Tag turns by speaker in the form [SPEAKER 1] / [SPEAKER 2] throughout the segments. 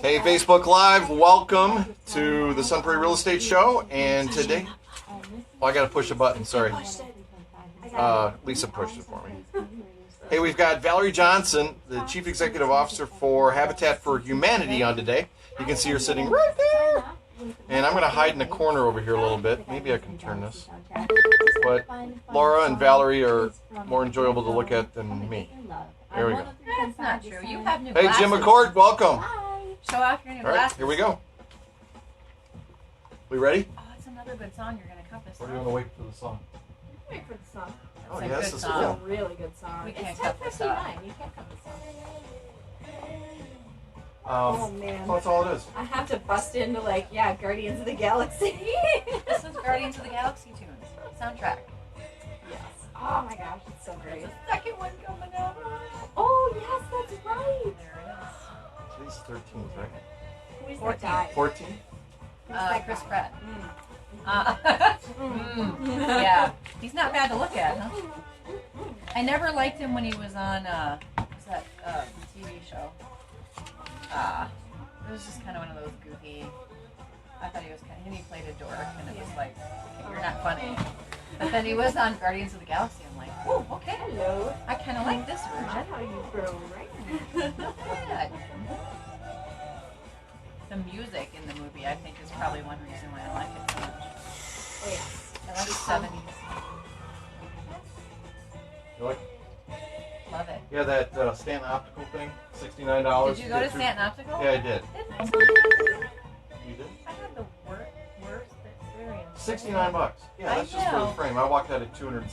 [SPEAKER 1] Hey, Facebook Live, welcome to the Sun Prairie Real Estate Show. And today, I got to push a button, sorry. Lisa pushed it for me. Hey, we've got Valerie Johnson, the Chief Executive Officer for Habitat for Humanity on today. You can see her sitting right there. And I'm going to hide in the corner over here a little bit. Maybe I can turn this. But Laura and Valerie are more enjoyable to look at than me. There we go.
[SPEAKER 2] That's not true. You have new
[SPEAKER 1] Hey,
[SPEAKER 2] glasses.
[SPEAKER 1] Jim McCord, welcome.
[SPEAKER 2] Show off your new
[SPEAKER 1] All right,
[SPEAKER 2] glasses.
[SPEAKER 1] here we go. We ready?
[SPEAKER 2] Oh, it's another good song you're going to cut this
[SPEAKER 1] Or
[SPEAKER 2] on.
[SPEAKER 1] do you want to wait for the song?
[SPEAKER 3] Wait for the song.
[SPEAKER 1] Oh,
[SPEAKER 2] That's a
[SPEAKER 1] yes,
[SPEAKER 2] good
[SPEAKER 1] this
[SPEAKER 2] song.
[SPEAKER 1] is
[SPEAKER 3] It's a really good song.
[SPEAKER 2] We can't
[SPEAKER 3] It's
[SPEAKER 2] cut this off.
[SPEAKER 3] 10:59. You can't cut this off.
[SPEAKER 1] Oh,
[SPEAKER 3] man.
[SPEAKER 1] that's all it is.
[SPEAKER 3] I have to bust into Guardians of the Galaxy.
[SPEAKER 2] This is Guardians of the Galaxy tunes. Soundtrack.
[SPEAKER 3] Yes. Oh my gosh, it's so great.
[SPEAKER 2] There's a second one coming out.
[SPEAKER 3] Oh yes, that's right.
[SPEAKER 2] There
[SPEAKER 1] Today's 13th, right?
[SPEAKER 3] Who is
[SPEAKER 2] 14.
[SPEAKER 3] that guy?
[SPEAKER 1] 14?
[SPEAKER 2] it is.
[SPEAKER 3] Who's that
[SPEAKER 2] Chris
[SPEAKER 3] guy?
[SPEAKER 2] Pratt.
[SPEAKER 3] Mm.
[SPEAKER 2] Yeah. He's not bad to look at, huh? I never liked him when he was on, what's that TV show? It was just kind of one of those goofy, I thought he was kind of, and he played a dork, and it was like, okay, you're not funny. But then he was on Guardians of the Galaxy, I'm like, oh, okay.
[SPEAKER 3] Hello.
[SPEAKER 2] I kind of like this
[SPEAKER 3] That's
[SPEAKER 2] version.
[SPEAKER 3] how you grow, right?
[SPEAKER 2] Not bad. The music in the movie, I think, is probably one reason why I like it so much.
[SPEAKER 3] Oh yeah.
[SPEAKER 2] I like the 70s.
[SPEAKER 1] You like?
[SPEAKER 2] Love it.
[SPEAKER 1] Yeah, that Stanton Optical thing, $69.
[SPEAKER 2] Did you go to Stanton Optical?
[SPEAKER 1] Yeah, I did.
[SPEAKER 2] Didn't I tell you?
[SPEAKER 1] You did?
[SPEAKER 2] I had the worst experience.
[SPEAKER 1] 69 bucks. Yeah,
[SPEAKER 2] I
[SPEAKER 1] that's just for the
[SPEAKER 2] know.
[SPEAKER 1] frame. I walked out at $269.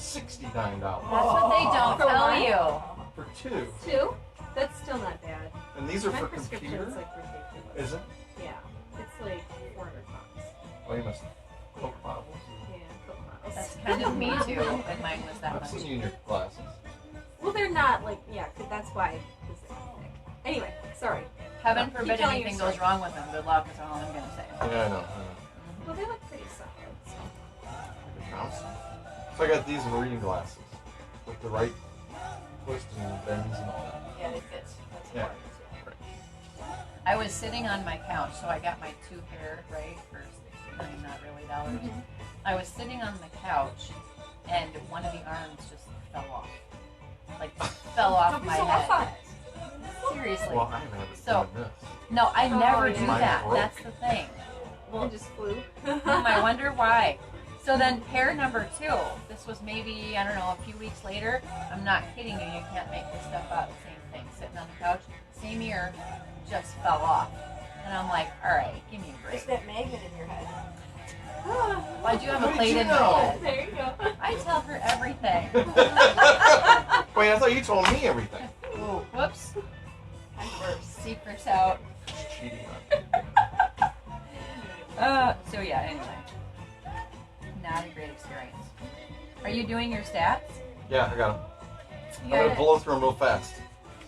[SPEAKER 2] That's what they don't
[SPEAKER 3] For
[SPEAKER 2] tell
[SPEAKER 3] what?
[SPEAKER 2] you.
[SPEAKER 1] For two.
[SPEAKER 3] Two? That's still not bad.
[SPEAKER 1] And these are
[SPEAKER 3] My
[SPEAKER 1] for
[SPEAKER 3] prescription's
[SPEAKER 1] computer?
[SPEAKER 3] ridiculous.
[SPEAKER 1] Is it?
[SPEAKER 3] Yeah. It's like 400 bucks.
[SPEAKER 1] Oh, you must Coke bottles.
[SPEAKER 3] Yeah, Coke bottles.
[SPEAKER 2] That's kind of me too, and mine was that
[SPEAKER 1] I've
[SPEAKER 2] much.
[SPEAKER 1] seen you in your glasses.
[SPEAKER 3] Well, they're not that's why. Anyway, sorry.
[SPEAKER 2] Heaven
[SPEAKER 3] Keep
[SPEAKER 2] forbid
[SPEAKER 3] telling
[SPEAKER 2] anything
[SPEAKER 3] your
[SPEAKER 2] goes wrong with them. Good luck is all I'm gonna say.
[SPEAKER 1] Yeah, I know.
[SPEAKER 3] Well, they look pretty solid. So.
[SPEAKER 1] Like a mouse. So I got these in reading glasses with the right twist and bends and all that.
[SPEAKER 2] Yeah, they fit. That's
[SPEAKER 1] Yeah.
[SPEAKER 2] important. I was sitting on my couch, so I got my two pair right for $69, not really dollars.
[SPEAKER 3] Mm-hmm.
[SPEAKER 2] I was sitting on the couch, and one of the arms just fell off. Like fell off
[SPEAKER 3] Don't be
[SPEAKER 2] my
[SPEAKER 3] so
[SPEAKER 2] head.
[SPEAKER 3] rough on it.
[SPEAKER 2] Seriously.
[SPEAKER 1] Well, I haven't
[SPEAKER 2] So-
[SPEAKER 1] done this.
[SPEAKER 2] No, I never
[SPEAKER 3] yeah.
[SPEAKER 2] do
[SPEAKER 1] Mine
[SPEAKER 2] that.
[SPEAKER 1] broke.
[SPEAKER 2] That's the thing.
[SPEAKER 3] It just flew.
[SPEAKER 2] I wonder why. So then pair number two, this was maybe, I don't know, a few weeks later. I'm not kidding you, you can't make this stuff up. Same thing, sitting on the couch, same ear, just fell off. And I'm like, all right, give me a
[SPEAKER 3] There's
[SPEAKER 2] break.
[SPEAKER 3] that magnet in your head.
[SPEAKER 2] Why'd you have
[SPEAKER 1] How
[SPEAKER 2] a
[SPEAKER 1] did
[SPEAKER 2] plate
[SPEAKER 1] you
[SPEAKER 2] in my
[SPEAKER 1] know?
[SPEAKER 2] head?
[SPEAKER 3] There you go.
[SPEAKER 2] I tell her everything.
[SPEAKER 1] Wait, I thought you told me everything.
[SPEAKER 2] Ooh, whoops.
[SPEAKER 3] I'm first.
[SPEAKER 2] Secrets out.
[SPEAKER 1] Cheating.
[SPEAKER 2] So yeah, anyway. Not a great experience. Are you doing your stats?
[SPEAKER 1] Yeah, I got them.
[SPEAKER 2] You
[SPEAKER 1] I'm going to
[SPEAKER 2] got
[SPEAKER 1] blow through them real fast.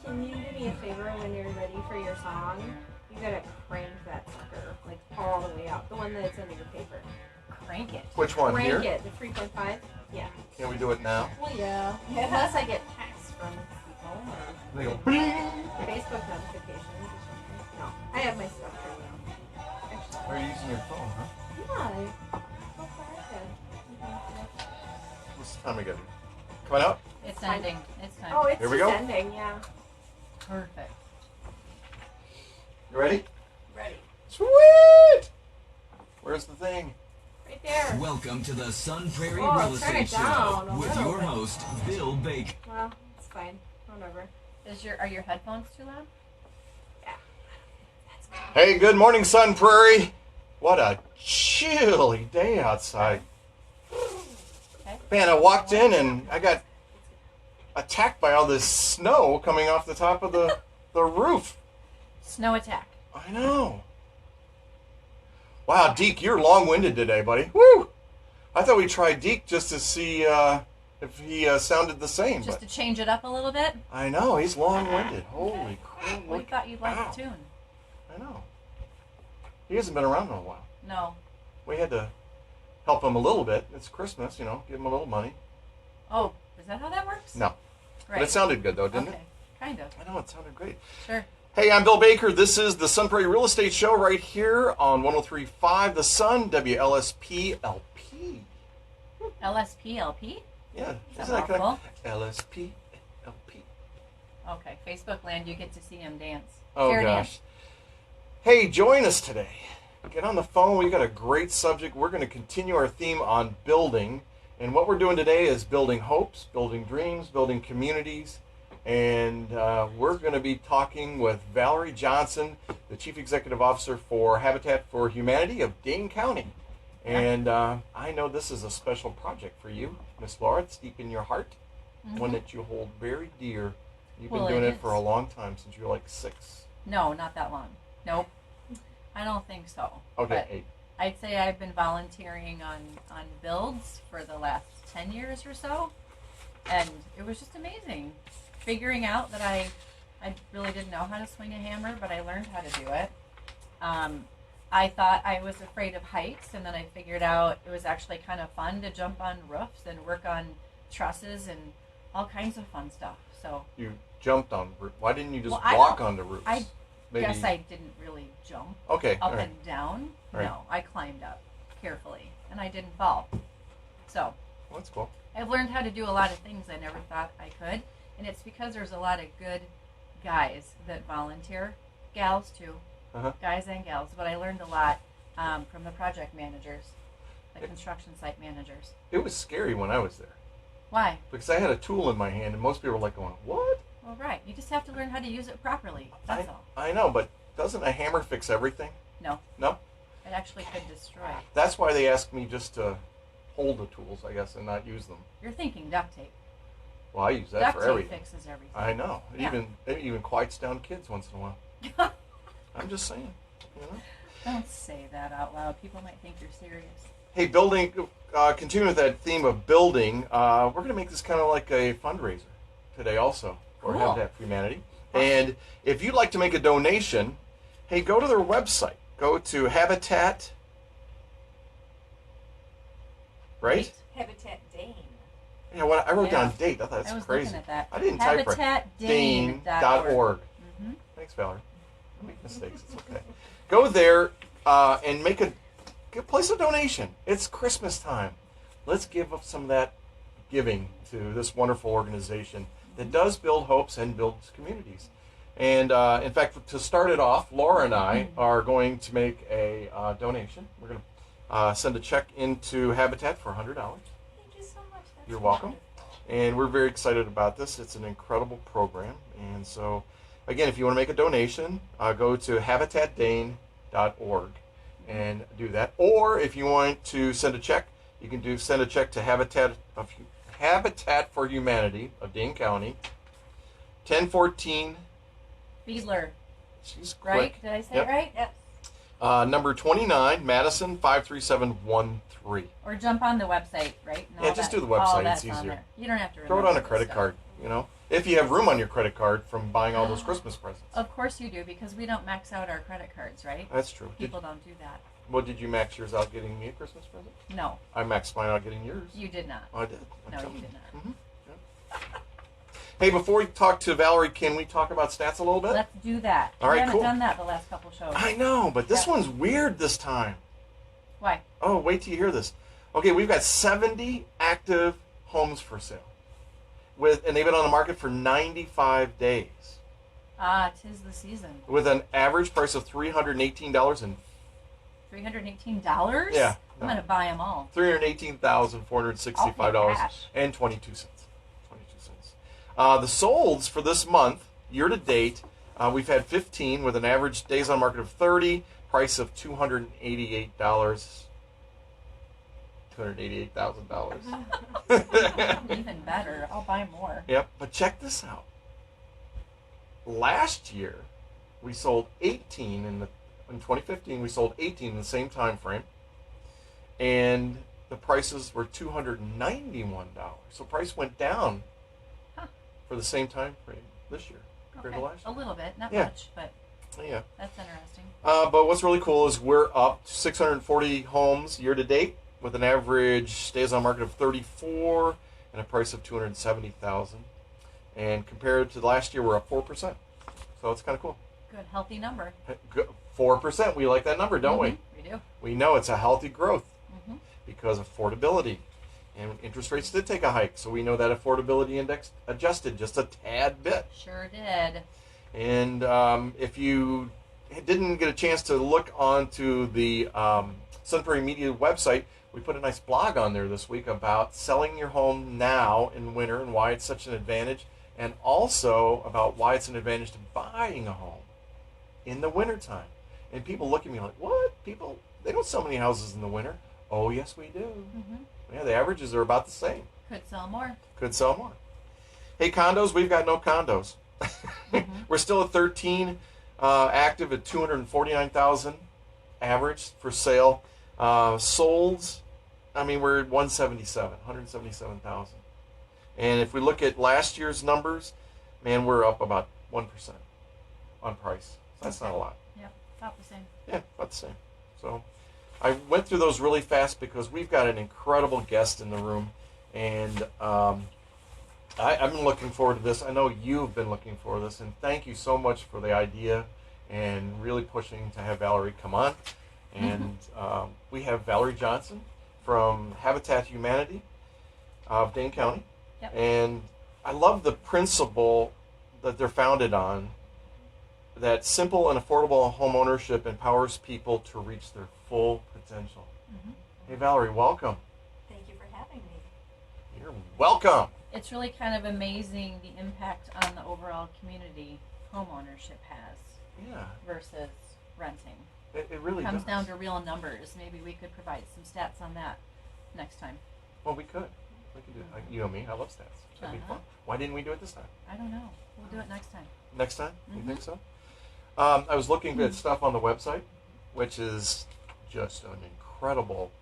[SPEAKER 3] Can you do me a favor when you're ready for your song? You gotta crank that sucker, like all the way up. The one that's under your paper.
[SPEAKER 2] crank it.
[SPEAKER 1] Which one?
[SPEAKER 3] Crank
[SPEAKER 1] Here?
[SPEAKER 3] it, the 3.5. Yeah.
[SPEAKER 1] Can we do it now?
[SPEAKER 3] Well, yeah. Unless I get texts from people or
[SPEAKER 1] They go, bling.
[SPEAKER 3] Facebook notifications or something. No, I have my stuff turned on. Actually,
[SPEAKER 1] Are you using your phone, huh?
[SPEAKER 3] yeah. Go for it.
[SPEAKER 1] What's the time we got? Coming out?
[SPEAKER 2] It's ending. It's time.
[SPEAKER 3] Oh, it's
[SPEAKER 1] Here we
[SPEAKER 3] just
[SPEAKER 1] go.
[SPEAKER 3] ending, yeah.
[SPEAKER 2] Perfect.
[SPEAKER 1] You ready?
[SPEAKER 3] Ready.
[SPEAKER 1] Sweet! Where's the thing?
[SPEAKER 3] Right there.
[SPEAKER 4] Welcome to the Sun Prairie
[SPEAKER 3] Oh,
[SPEAKER 4] Real
[SPEAKER 3] turn
[SPEAKER 4] Estate
[SPEAKER 3] it down
[SPEAKER 4] Show
[SPEAKER 3] a
[SPEAKER 4] with
[SPEAKER 3] little
[SPEAKER 4] your
[SPEAKER 3] bit.
[SPEAKER 4] host, Bill Baker.
[SPEAKER 3] Well, it's fine. Whatever.
[SPEAKER 2] Are your headphones too loud?
[SPEAKER 1] Hey, good morning, Sun Prairie. What a chilly day outside.
[SPEAKER 2] Okay.
[SPEAKER 1] Man, I walked in and I got attacked by all this snow coming off the top of the roof.
[SPEAKER 2] Snow attack.
[SPEAKER 1] I know. Wow, Deke, you're long-winded today, buddy. Woo! I thought we tried Deke just to see if he sounded the same.
[SPEAKER 2] Just
[SPEAKER 1] But
[SPEAKER 2] to change it up a little bit.
[SPEAKER 1] I know, he's long-winded. Holy crap.
[SPEAKER 2] We thought you'd like
[SPEAKER 1] Ow.
[SPEAKER 2] the tune.
[SPEAKER 1] I know. He hasn't been around in a while.
[SPEAKER 2] No.
[SPEAKER 1] We had to help him a little bit. It's Christmas, give him a little money.
[SPEAKER 2] Oh, is that how that works?
[SPEAKER 1] No.
[SPEAKER 2] Right.
[SPEAKER 1] But it sounded good, though, didn't
[SPEAKER 2] okay.
[SPEAKER 1] it?
[SPEAKER 2] Kind of.
[SPEAKER 1] I know, it sounded great.
[SPEAKER 2] Sure.
[SPEAKER 1] Hey, I'm Bill Baker. This is the Sun Prairie Real Estate Show right here on 103.5 The Sun, WLSP LP.
[SPEAKER 2] LSPLP?
[SPEAKER 1] Yeah,
[SPEAKER 2] Is
[SPEAKER 1] isn't
[SPEAKER 2] that
[SPEAKER 1] that kind
[SPEAKER 2] mouthful?
[SPEAKER 1] of LSP LP?
[SPEAKER 2] Okay, Facebook land, you get to see him dance.
[SPEAKER 1] Oh,
[SPEAKER 2] Fair
[SPEAKER 1] gosh.
[SPEAKER 2] dance.
[SPEAKER 1] Hey, join us today. Get on the phone. We got a great subject. We're going to continue our theme on building. And what we're doing today is building hopes, building dreams, building communities. And we're going to be talking with Valerie Johnson, the Chief Executive Officer for Habitat for Humanity of Dane County. And I know this is a special project for you, Miss Laura. It's deep in your heart, one that you hold very dear. You've been doing it for a long time, since you were like 6.
[SPEAKER 2] No, not that long. Nope. I don't think so.
[SPEAKER 1] Okay,
[SPEAKER 2] But
[SPEAKER 1] 8.
[SPEAKER 2] I'd say I've been volunteering on builds for the last 10 years or so. And it was just amazing. Figuring out that I really didn't know how to swing a hammer, but I learned how to do it. I thought I was afraid of heights, and then I figured out it was actually kind of fun to jump on roofs and work on trusses and all kinds of fun stuff. So
[SPEAKER 1] You jumped on roof. Why didn't you just
[SPEAKER 2] Well, I
[SPEAKER 1] walk
[SPEAKER 2] don't-
[SPEAKER 1] onto roofs?
[SPEAKER 2] I
[SPEAKER 1] Maybe.
[SPEAKER 2] guess I didn't really jump
[SPEAKER 1] Okay,
[SPEAKER 2] up
[SPEAKER 1] all right.
[SPEAKER 2] and down.
[SPEAKER 1] Right.
[SPEAKER 2] No, I climbed up carefully, and I didn't fall. So
[SPEAKER 1] Well, that's cool.
[SPEAKER 2] I've learned how to do a lot of things I never thought I could, and it's because there's a lot of good guys that volunteer, gals too, guys and gals. But I learned a lot from the project managers, the construction site managers.
[SPEAKER 1] It was scary when I was there
[SPEAKER 2] Why?
[SPEAKER 1] because I had a tool in my hand, and most people were like going, "What?"
[SPEAKER 2] Well, right. You just have to learn how to use it properly. That's all.
[SPEAKER 1] I know, but doesn't a hammer fix everything?
[SPEAKER 2] No,
[SPEAKER 1] No.
[SPEAKER 2] it actually could destroy.
[SPEAKER 1] That's why they asked me just to hold the tools, I guess, and not use them.
[SPEAKER 2] You're thinking duct tape.
[SPEAKER 1] Well, I use that
[SPEAKER 2] Duct
[SPEAKER 1] for
[SPEAKER 2] tape
[SPEAKER 1] everything.
[SPEAKER 2] fixes everything.
[SPEAKER 1] I know.
[SPEAKER 2] Yeah.
[SPEAKER 1] It even quiets down kids once in a while. I'm just saying. You know.
[SPEAKER 2] Don't say that out loud. People might think you're serious.
[SPEAKER 1] Hey, building. Continuing with that theme of building, we're going to make this kind of like a fundraiser today, also for
[SPEAKER 2] Cool.
[SPEAKER 1] Habitat for Humanity. And if you'd like to make a donation, hey, go to their website. Go to Habitat. Right?
[SPEAKER 3] Habitat Dane.
[SPEAKER 1] Yeah. What I wrote
[SPEAKER 2] Yeah.
[SPEAKER 1] down date. I thought
[SPEAKER 2] I
[SPEAKER 1] that's
[SPEAKER 2] was
[SPEAKER 1] crazy.
[SPEAKER 2] looking at that.
[SPEAKER 1] I didn't type right.
[SPEAKER 2] HabitatDane.org.
[SPEAKER 1] Dane.org. Thanks, Valerie. I make mistakes. It's okay. Go there and place a donation. It's Christmas time. Let's give up some of that giving to this wonderful organization that does build hopes and builds communities. And in fact, to start it off, Laura and I are going to make a donation. We're going to send a check into Habitat for $100.
[SPEAKER 3] Thank you so much. That's
[SPEAKER 1] You're welcome.
[SPEAKER 3] wonderful.
[SPEAKER 1] And we're very excited about this. It's an incredible program. And so, again, if you want to make a donation, go to habitatdane.org and do that. Or if you want to send a check, you can send a check to Habitat for Humanity of Dane County, 1014.
[SPEAKER 2] Fiedler,
[SPEAKER 1] She's
[SPEAKER 2] right?
[SPEAKER 1] quick.
[SPEAKER 2] Did I say
[SPEAKER 1] Yep.
[SPEAKER 2] it right?
[SPEAKER 3] Yes.
[SPEAKER 1] Number 29, Madison 53713.
[SPEAKER 2] Or jump on the website, right? And
[SPEAKER 1] Yeah,
[SPEAKER 2] all
[SPEAKER 1] just
[SPEAKER 2] that-
[SPEAKER 1] do the website.
[SPEAKER 2] all
[SPEAKER 1] It's
[SPEAKER 2] that's on
[SPEAKER 1] easier.
[SPEAKER 2] there. You don't have to
[SPEAKER 1] Throw it
[SPEAKER 2] remember
[SPEAKER 1] on a
[SPEAKER 2] this
[SPEAKER 1] credit
[SPEAKER 2] stuff.
[SPEAKER 1] card, you know, if you have room on your credit card from buying all those Christmas presents.
[SPEAKER 2] Of course you do, because we don't max out our credit cards, right?
[SPEAKER 1] That's true.
[SPEAKER 2] People don't do that.
[SPEAKER 1] Did you max yours out getting me a Christmas present?
[SPEAKER 2] No,
[SPEAKER 1] I maxed mine out getting yours.
[SPEAKER 2] you did not.
[SPEAKER 1] Oh, I did. I'm
[SPEAKER 2] No,
[SPEAKER 1] telling
[SPEAKER 2] you did not.
[SPEAKER 1] Mhm. Yep. Hey, before we talk to Valerie, can we talk about stats a little bit?
[SPEAKER 2] Let's do that.
[SPEAKER 1] All right,
[SPEAKER 2] we haven't
[SPEAKER 1] cool.
[SPEAKER 2] done that the last couple shows.
[SPEAKER 1] I know, but this
[SPEAKER 2] Yeah.
[SPEAKER 1] one's weird this time.
[SPEAKER 2] Why?
[SPEAKER 1] Oh, wait till you hear this. Okay, we've got 70 active homes for sale, and they've been on the market for 95 days,
[SPEAKER 2] Ah, 'tis the season.
[SPEAKER 1] with an average price of $318 and
[SPEAKER 2] $318?
[SPEAKER 1] Yeah,
[SPEAKER 2] I'm
[SPEAKER 1] no.
[SPEAKER 2] gonna buy them all.
[SPEAKER 1] $318,465 and 22 cents. The solds for this month, year to date, we've had 15 with an average days on market of 30, price of $288. $288,000.
[SPEAKER 2] Even better. I'll buy more.
[SPEAKER 1] Yep, but check this out. Last year, we sold 18 in 2015. We sold 18 in the same time frame, and the prices were $291. So price went down for the same time frame this year compared to last
[SPEAKER 2] A
[SPEAKER 1] year.
[SPEAKER 2] little bit, not
[SPEAKER 1] Yeah.
[SPEAKER 2] much, but
[SPEAKER 1] Yeah.
[SPEAKER 2] that's interesting.
[SPEAKER 1] But what's really cool is we're up 640 homes year to date with an average days on market of 34 and a price of $270,000. And compared to last year, we're up 4%. So it's kind of cool.
[SPEAKER 2] Good, healthy number.
[SPEAKER 1] 4%. We like that number, don't we?
[SPEAKER 2] We do.
[SPEAKER 1] We know it's a healthy growth
[SPEAKER 2] Mm-hmm.
[SPEAKER 1] because affordability. And interest rates did take a hike, so we know that affordability index adjusted just a tad bit.
[SPEAKER 2] Sure did.
[SPEAKER 1] And if you didn't get a chance to look onto the Sun Prairie Media website, we put a nice blog on there this week about selling your home now in winter and why it's such an advantage, and also about why it's an advantage to buying a home in the wintertime. And people look at me like, what? People, they don't sell many houses in the winter. Oh, yes, we do.
[SPEAKER 2] Mm-hmm.
[SPEAKER 1] Yeah, the averages are about the same.
[SPEAKER 2] Could sell more.
[SPEAKER 1] Could sell more. Hey, condos, we've got no condos.
[SPEAKER 2] Mm-hmm.
[SPEAKER 1] We're still at 13 active at 249,000 average for sale. Solds, I mean, we're at 177,000. And if we look at last year's numbers, man, we're up about 1% on price. That's not a lot.
[SPEAKER 2] Yep, about the same.
[SPEAKER 1] Yeah, about the same. So I went through those really fast because we've got an incredible guest in the room, and I've been looking forward to this. I know you've been looking forward to this, and thank you so much for the idea and really pushing to have Valerie come on. And we have Valerie Johnson from Habitat Humanity of Dane County.
[SPEAKER 2] Yep.
[SPEAKER 1] And I love the principle that they're founded on, that simple and affordable home ownership empowers people to reach their full potential.
[SPEAKER 2] Mm-hmm.
[SPEAKER 1] Hey, Valerie, welcome.
[SPEAKER 5] Thank you for having me.
[SPEAKER 1] You're welcome.
[SPEAKER 2] It's really kind of amazing the impact on the overall community home ownership has
[SPEAKER 1] Yeah,
[SPEAKER 2] versus renting.
[SPEAKER 1] it really
[SPEAKER 2] Comes
[SPEAKER 1] does.
[SPEAKER 2] down to real numbers. Maybe we could provide some stats on that next time.
[SPEAKER 1] Well, we could. We could do it. You know me, I love stats. That'd be
[SPEAKER 2] Uh-huh.
[SPEAKER 1] fun. Why didn't we do it this time?
[SPEAKER 2] I don't know. We'll do it next time.
[SPEAKER 1] Next time? You
[SPEAKER 2] Mhm.
[SPEAKER 1] think so? I was looking at stuff on the website, which is just an incredible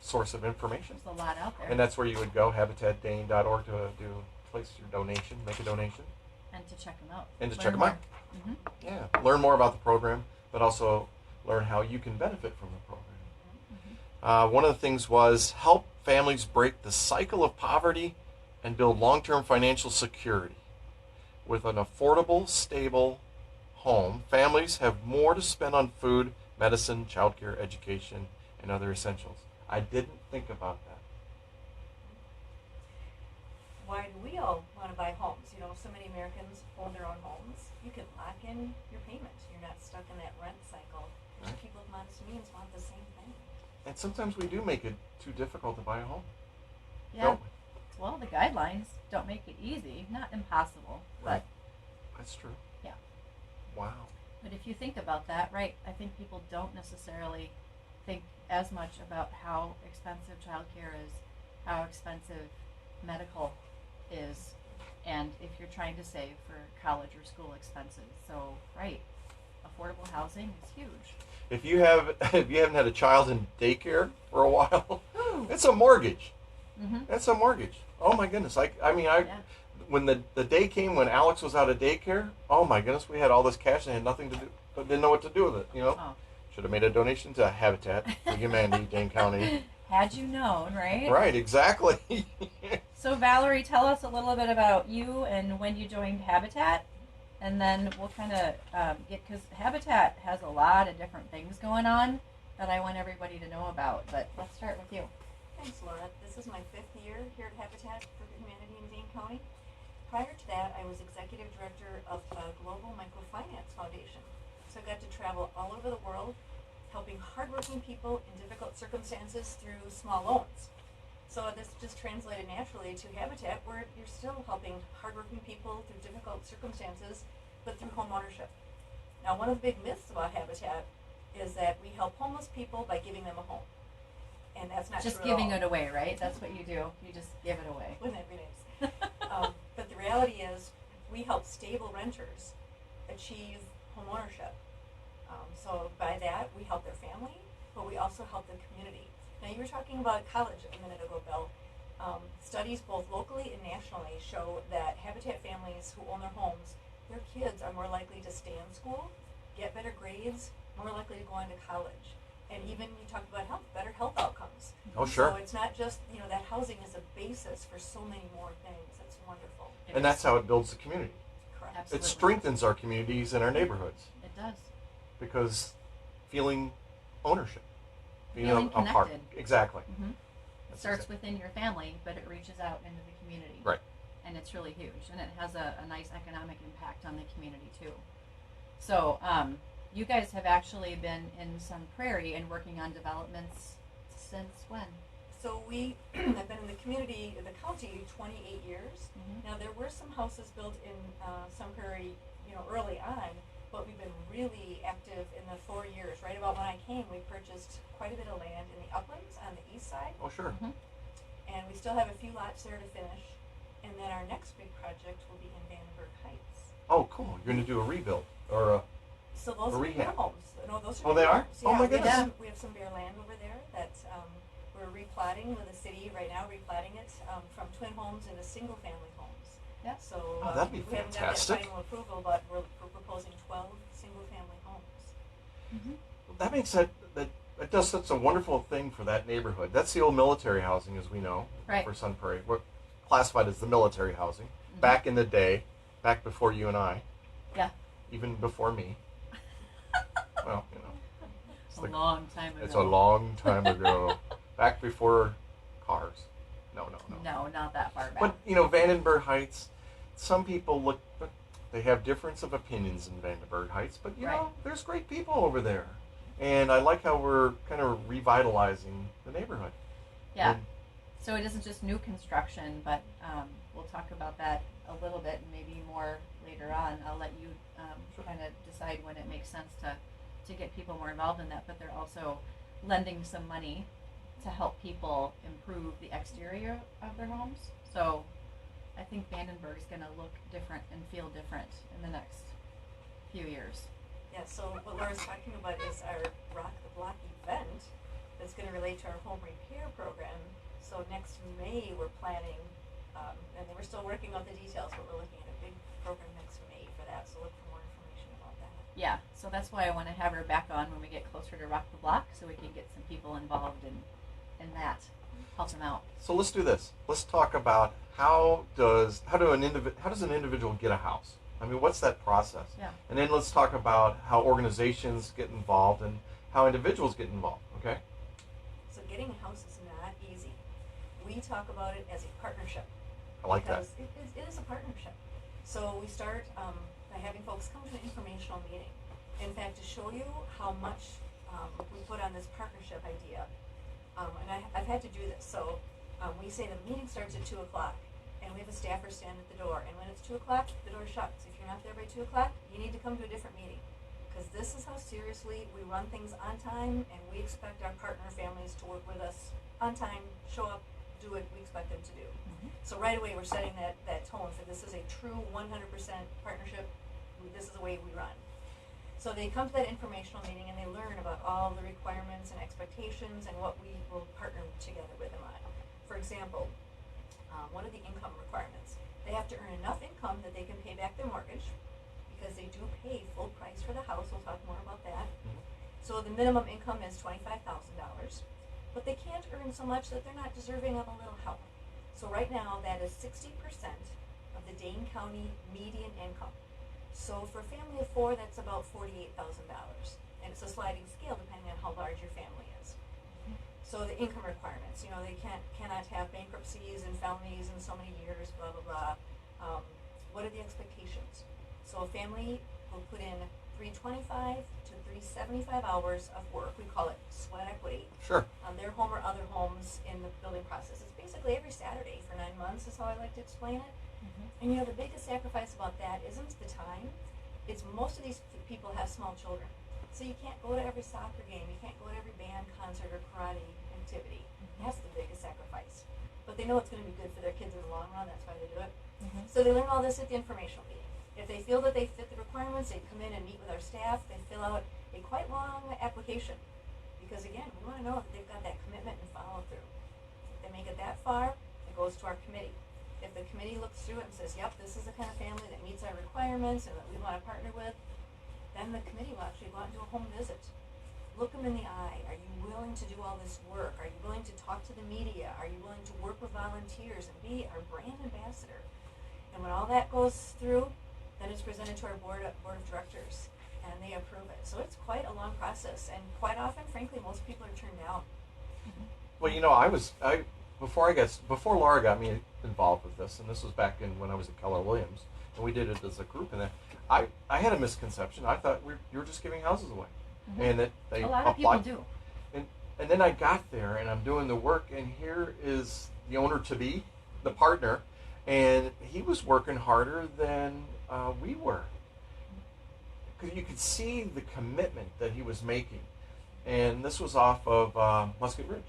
[SPEAKER 1] source of information.
[SPEAKER 2] There's a lot out there.
[SPEAKER 1] And that's where you would go, habitatdane.org, to place your donation, make a donation.
[SPEAKER 2] And to check them out.
[SPEAKER 1] And to
[SPEAKER 2] Learn
[SPEAKER 1] check 'em
[SPEAKER 2] more.
[SPEAKER 1] out.
[SPEAKER 2] Mm-hmm.
[SPEAKER 1] Yeah, learn more about the program, but also learn how you can benefit from the program. One of the things was help families break the cycle of poverty and build long-term financial security. With an affordable, stable home, families have more to spend on food, medicine, childcare, education, and other essentials. I didn't think about that.
[SPEAKER 5] Why do we all want to buy homes? You know, so many Americans own their own homes. You can lock in your payment. You're not stuck in that rent cycle.
[SPEAKER 1] Right.
[SPEAKER 5] People with modest means want the same thing.
[SPEAKER 1] And sometimes we do make it too difficult to buy a home.
[SPEAKER 2] Yeah.
[SPEAKER 1] Don't we?
[SPEAKER 2] Well, the guidelines don't make it easy. Not impossible,
[SPEAKER 1] Right. That's true.
[SPEAKER 2] Yeah.
[SPEAKER 1] Wow.
[SPEAKER 2] but if you think about that, right, I think people don't necessarily think as much about how expensive childcare is, how expensive medical is, and if you're trying to save for college or school expenses. So, right, affordable housing is huge.
[SPEAKER 1] If you haven't had a child in daycare for a while,
[SPEAKER 2] Ooh.
[SPEAKER 1] it's a mortgage.
[SPEAKER 2] Mm-hmm.
[SPEAKER 1] That's a mortgage. Oh my goodness!
[SPEAKER 2] Yeah.
[SPEAKER 1] When the day came when Alex was out of daycare, oh my goodness, we had all this cash and had nothing to do, but didn't know what to do with it. You know,
[SPEAKER 2] Oh.
[SPEAKER 1] should have made a donation to Habitat for Humanity, Dane County.
[SPEAKER 2] Had you known, right?
[SPEAKER 1] Right, exactly.
[SPEAKER 2] So, Valerie, tell us a little bit about you and when you joined Habitat, and then we'll kind of get, because Habitat has a lot of different things going on that I want everybody to know about. But let's start with you.
[SPEAKER 5] Thanks, Laura. This is my 5th year here at Habitat for Humanity in Dane County. Prior to that, I was executive director of the Global Microfinance Foundation. So I got to travel all over the world, helping hardworking people in difficult circumstances through small loans. So this just translated naturally to Habitat, where you're still helping hardworking people through difficult circumstances, but through home ownership. Now, one of the big myths about Habitat is that we help homeless people by giving them a home. And that's not
[SPEAKER 2] Just
[SPEAKER 5] true
[SPEAKER 2] giving
[SPEAKER 5] at all.
[SPEAKER 2] it away, right? That's what you do. You just give it away.
[SPEAKER 5] Wouldn't that be nice? But the reality is, we help stable renters achieve home ownership. So by that, we help their family, but we also help the community. Now, you were talking about college a minute ago, Bill. Studies both locally and nationally show that Habitat families who own their homes, their kids are more likely to stay in school, get better grades, more likely to go on to college. And even you talk about health, better health outcomes.
[SPEAKER 1] Oh, sure.
[SPEAKER 5] So it's not just, that housing is a basis for so many more things. It's wonderful.
[SPEAKER 1] And that's how it builds the community.
[SPEAKER 5] Correct.
[SPEAKER 2] Absolutely.
[SPEAKER 1] It strengthens our communities and our neighborhoods
[SPEAKER 2] It does.
[SPEAKER 1] because feeling ownership,
[SPEAKER 2] Feeling
[SPEAKER 1] a part.
[SPEAKER 2] connected.
[SPEAKER 1] Exactly.
[SPEAKER 2] Mm-hmm. It
[SPEAKER 1] That's
[SPEAKER 2] starts
[SPEAKER 1] exact-
[SPEAKER 2] within your family, but it reaches out into the community.
[SPEAKER 1] Right.
[SPEAKER 2] And it's really huge, and it has a nice economic impact on the community too. So, you guys have actually been in some Prairie and working on developments since when?
[SPEAKER 5] So we have been in the community, the county, 28 years.
[SPEAKER 2] Mm-hmm.
[SPEAKER 5] Now, there were some houses built in Sun Prairie, early on, but we've been really active in the 4 years. Right about when I came, we purchased quite a bit of land in the uplands on the east side,
[SPEAKER 1] Oh, sure.
[SPEAKER 2] Mm-hmm.
[SPEAKER 5] and we still have a few lots there to finish. And then our next big project will be in Vandenberg Heights.
[SPEAKER 1] Oh, cool. You're going to do a rebuild or a.
[SPEAKER 5] So those
[SPEAKER 1] A
[SPEAKER 5] are
[SPEAKER 1] rehab.
[SPEAKER 5] new homes. No, those are
[SPEAKER 1] Oh,
[SPEAKER 5] new
[SPEAKER 1] they are?
[SPEAKER 5] homes.
[SPEAKER 1] Oh, my
[SPEAKER 5] we have
[SPEAKER 1] goodness.
[SPEAKER 5] we have some bare land over there that we're replotting with the city right now, replatting it from twin homes into single family homes.
[SPEAKER 2] Yeah.
[SPEAKER 5] So
[SPEAKER 1] Oh, that'd be
[SPEAKER 5] we haven't got that
[SPEAKER 1] fantastic.
[SPEAKER 5] final approval, but we're proposing 12 single family homes.
[SPEAKER 2] Mm-hmm.
[SPEAKER 1] That makes that does such a wonderful thing for that neighborhood. That's the old military housing, as we know,
[SPEAKER 2] Right.
[SPEAKER 1] for Sun Prairie. We're classified as the military housing.
[SPEAKER 2] Mm-hmm.
[SPEAKER 1] Back in the day, back before you and I,
[SPEAKER 2] Yeah.
[SPEAKER 1] even before me. Well,
[SPEAKER 2] It's
[SPEAKER 1] it's
[SPEAKER 2] a
[SPEAKER 1] the-
[SPEAKER 2] long time ago.
[SPEAKER 1] it's a long time ago. Back before cars. No.
[SPEAKER 2] No, not that far back.
[SPEAKER 1] But Vandenberg Heights. Some people look, but they have difference of opinions in Vandenberg Heights. But
[SPEAKER 2] Right.
[SPEAKER 1] there's great people over there, and I like how we're kind of revitalizing the neighborhood.
[SPEAKER 2] yeah.
[SPEAKER 1] And
[SPEAKER 2] So it isn't just new construction, but we'll talk about that a little bit and maybe more later on. I'll let you kind of decide when it makes sense to get people more involved in that. But they're also lending some money to help people improve the exterior of their homes. So I think Vandenberg's going to look different and feel different in the next few years.
[SPEAKER 5] Yeah, so what Laura's talking about is our Rock the Block event that's going to relate to our home repair program. So next May, we're planning, and we're still working out the details, but we're looking at a big program next May for that. So look for more information about that.
[SPEAKER 2] Yeah, so that's why I want to have her back on when we get closer to Rock the Block, so we can get some people involved in that, help them out.
[SPEAKER 1] so let's do this. Let's talk about how does an individual get a house? I mean, what's that process?
[SPEAKER 2] Yeah.
[SPEAKER 1] And then let's talk about how organizations get involved and how individuals get involved. Okay.
[SPEAKER 5] So getting a house is not easy. We talk about it as a partnership.
[SPEAKER 1] I like that.
[SPEAKER 5] Because it is a partnership. So we start by having folks come to an informational meeting. In fact, to show you how much we put on this partnership idea, and I've had to do this. So we say the meeting starts at 2 o'clock, and we have a staffer stand at the door. And when it's 2 o'clock, the door shuts. If you're not there by 2 o'clock, you need to come to a different meeting. Because this is how seriously we run things on time, and we expect our partner families to work with us on time, show up, do what we expect them to do. So right away, we're setting that tone for this is a true 100% partnership. This is the way we run. So they come to that informational meeting and they learn about all the requirements and expectations and what we will partner together with them on. For example, what are the income requirements? They have to earn enough income that they can pay back their mortgage, because they do pay full price for the house. We'll talk more about that. So the minimum income is $25,000, but they can't earn so much that they're not deserving of a little help. So right now, that is 60% of the Dane County median income. So for a family of 4, that's about $48,000, and it's a sliding scale depending on how large your family is. So the income requirements, they cannot have bankruptcies and felonies in so many years, blah blah blah. What are the expectations? So a family will put in 325 to 375 hours of work. We call it sweat equity.
[SPEAKER 1] Sure.
[SPEAKER 5] On their home or other homes in the building process. It's basically every Saturday for 9 months is how I like to explain it. And the biggest sacrifice about that isn't the time. It's most of these people have small children. So you can't go to every soccer game. You can't go to every band concert or karate activity. That's the biggest sacrifice. But they know it's going to be good for their kids in the long run. That's why they do it. So they learn all this at the informational meeting. If they feel that they fit the requirements, they come in and meet with our staff. They fill out a quite long application. Because again, we want to know that they've got that commitment and follow through. If they make it that far, it goes to our committee. If the committee looks through it and says, yep, this is the kind of family that meets our requirements and that we want to partner with, then the committee will actually go out and do a home visit. Look them in the eye. Are you willing to do all this work? Are you willing to talk to the media? Are you willing to work with volunteers and be our brand ambassador? And when all that goes through, then it's presented to our board of directors, and they approve it. So it's quite a long process, and quite often, frankly, most people are turned down.
[SPEAKER 1] Well, before Laura got me involved with this, and this was back when I was at Keller Williams, and we did it as a group. And I had a misconception. I thought you were just giving houses away, and that they
[SPEAKER 2] A lot of people
[SPEAKER 1] applied.
[SPEAKER 2] do.
[SPEAKER 1] And then I got there, and I'm doing the work, and here is the owner to be, the partner, and he was working harder than we were, because you could see the commitment that he was making, and this was off of Musket Ridge.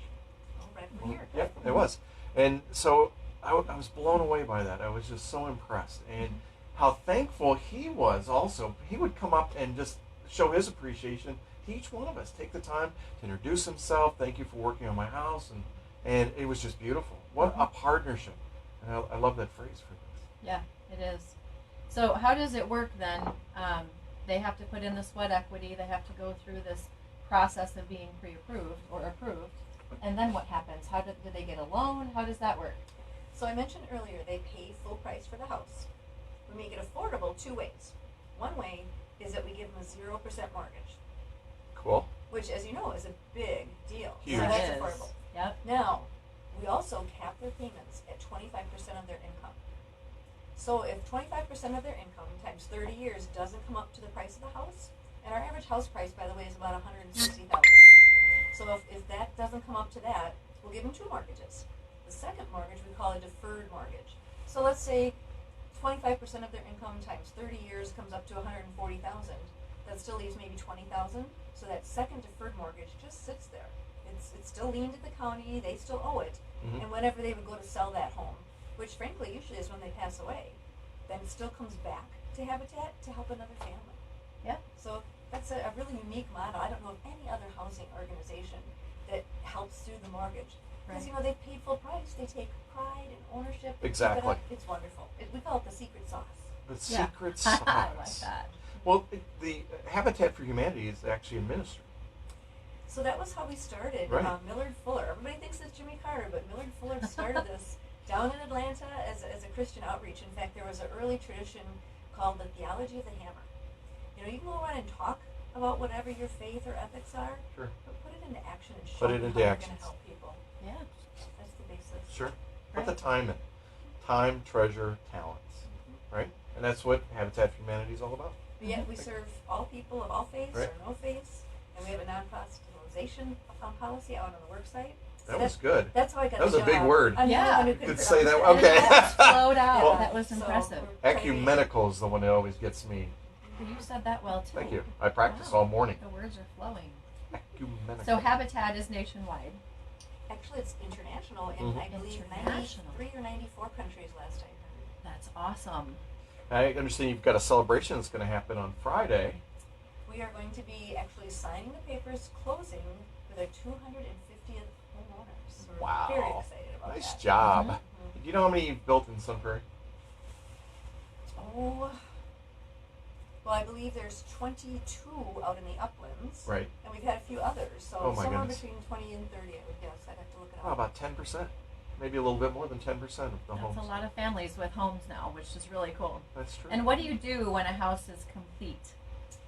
[SPEAKER 5] Oh, right from here.
[SPEAKER 1] Yeah, it was. And so I was blown away by that. I was just so impressed. And how thankful he was also. He would come up and just show his appreciation to each one of us. Take the time to introduce himself. Thank you for working on my house. And it was just beautiful. What a partnership. And I love that phrase for this.
[SPEAKER 2] Yeah, it is. So how does it work then? They have to put in the sweat equity. They have to go through this process of being pre-approved or approved. And then what happens? How do they get a loan? How does that work?
[SPEAKER 5] So I mentioned earlier, they pay full price for the house. We make it affordable two ways. One way is that we give them a 0% mortgage,
[SPEAKER 1] Cool.
[SPEAKER 5] which, as you know, is a big deal.
[SPEAKER 1] Huge.
[SPEAKER 5] So that's
[SPEAKER 2] It is.
[SPEAKER 5] affordable.
[SPEAKER 2] Yep.
[SPEAKER 5] Now, we also cap their payments at 25% of their income. So if 25% of their income times 30 years doesn't come up to the price of the house, and our average house price, by the way, is about $160,000. So if that doesn't come up to that, we'll give them two mortgages. The second mortgage we call a deferred mortgage. So let's say 25% of their income times 30 years comes up to $140,000. That still leaves maybe $20,000. So that second deferred mortgage just sits there. It's still liened to the county. They still owe it.
[SPEAKER 1] Mhm.
[SPEAKER 5] And whenever they would go to sell that home, which frankly usually is when they pass away, then it still comes back to Habitat to help another family.
[SPEAKER 2] Yeah.
[SPEAKER 5] So that's a really unique model. I don't know of any other housing organization that helps through the mortgage. Because,
[SPEAKER 2] Right.
[SPEAKER 5] they paid full price. They take pride and ownership. They keep it
[SPEAKER 1] Exactly.
[SPEAKER 5] up. It's wonderful. We call it the secret sauce.
[SPEAKER 1] The
[SPEAKER 2] Yeah.
[SPEAKER 1] secret sauce.
[SPEAKER 2] I like that.
[SPEAKER 1] Well, the Habitat for Humanity is actually a ministry.
[SPEAKER 5] So that was how we started.
[SPEAKER 1] Right.
[SPEAKER 5] Millard Fuller. Everybody thinks it's Jimmy Carter, but Millard Fuller started this down in Atlanta as a Christian outreach. In fact, there was an early tradition called the theology of the hammer. You can go around and talk about whatever your faith or ethics are,
[SPEAKER 1] Sure.
[SPEAKER 5] but put it into action and show
[SPEAKER 1] Put it
[SPEAKER 5] them
[SPEAKER 1] into
[SPEAKER 5] how you're
[SPEAKER 1] action.
[SPEAKER 5] going to help people.
[SPEAKER 2] Yeah.
[SPEAKER 5] That's the basis.
[SPEAKER 1] Sure. Put
[SPEAKER 2] Right.
[SPEAKER 1] the time in. Time, treasure, talents. Right? And that's what Habitat for Humanity is all about.
[SPEAKER 5] But yet we serve all people of all faiths
[SPEAKER 1] Right.
[SPEAKER 5] or no faiths, and we have a non-proselytization policy out on the work site. So
[SPEAKER 1] That was good.
[SPEAKER 5] That's how I got
[SPEAKER 1] That was
[SPEAKER 5] the
[SPEAKER 1] a big
[SPEAKER 5] job.
[SPEAKER 1] word.
[SPEAKER 5] I'm the
[SPEAKER 2] Yeah.
[SPEAKER 5] only one who
[SPEAKER 1] You
[SPEAKER 5] couldn't
[SPEAKER 1] could say that.
[SPEAKER 5] pronounce it.
[SPEAKER 1] Okay.
[SPEAKER 2] That flowed out.
[SPEAKER 1] Well,
[SPEAKER 2] That was
[SPEAKER 5] So
[SPEAKER 2] impressive.
[SPEAKER 5] we're trying to-
[SPEAKER 1] Ecumenical is the one that always gets me.
[SPEAKER 2] You said that well too.
[SPEAKER 1] Thank you. I practiced
[SPEAKER 2] Wow.
[SPEAKER 1] all morning.
[SPEAKER 2] The words are flowing.
[SPEAKER 1] Ecumenical.
[SPEAKER 2] So Habitat is nationwide.
[SPEAKER 5] Actually, it's international in,
[SPEAKER 1] Mhm.
[SPEAKER 5] I believe,
[SPEAKER 2] International.
[SPEAKER 5] 93 or 94 countries last I heard.
[SPEAKER 2] That's awesome.
[SPEAKER 1] I understand you've got a celebration that's going to happen on Friday.
[SPEAKER 5] We are going to be actually signing the papers, closing with our 250th homeowners. So we're
[SPEAKER 1] Wow.
[SPEAKER 5] very excited about
[SPEAKER 1] Nice
[SPEAKER 5] that.
[SPEAKER 1] job.
[SPEAKER 2] Mhm.
[SPEAKER 1] Do you know how many you've built in Sun Prairie?
[SPEAKER 5] Oh, well, I believe there's 22 out in the uplands.
[SPEAKER 1] Right.
[SPEAKER 5] And we've had a few others, so
[SPEAKER 1] Oh, my
[SPEAKER 5] somewhere
[SPEAKER 1] goodness.
[SPEAKER 5] between 20 and 30, I would guess. I'd have to look it up.
[SPEAKER 1] Oh, about 10%. Maybe a little bit more than 10% of the
[SPEAKER 2] That's
[SPEAKER 1] homes.
[SPEAKER 2] a lot of families with homes now, which is really cool.
[SPEAKER 1] That's true.
[SPEAKER 2] And what do you do when a house is complete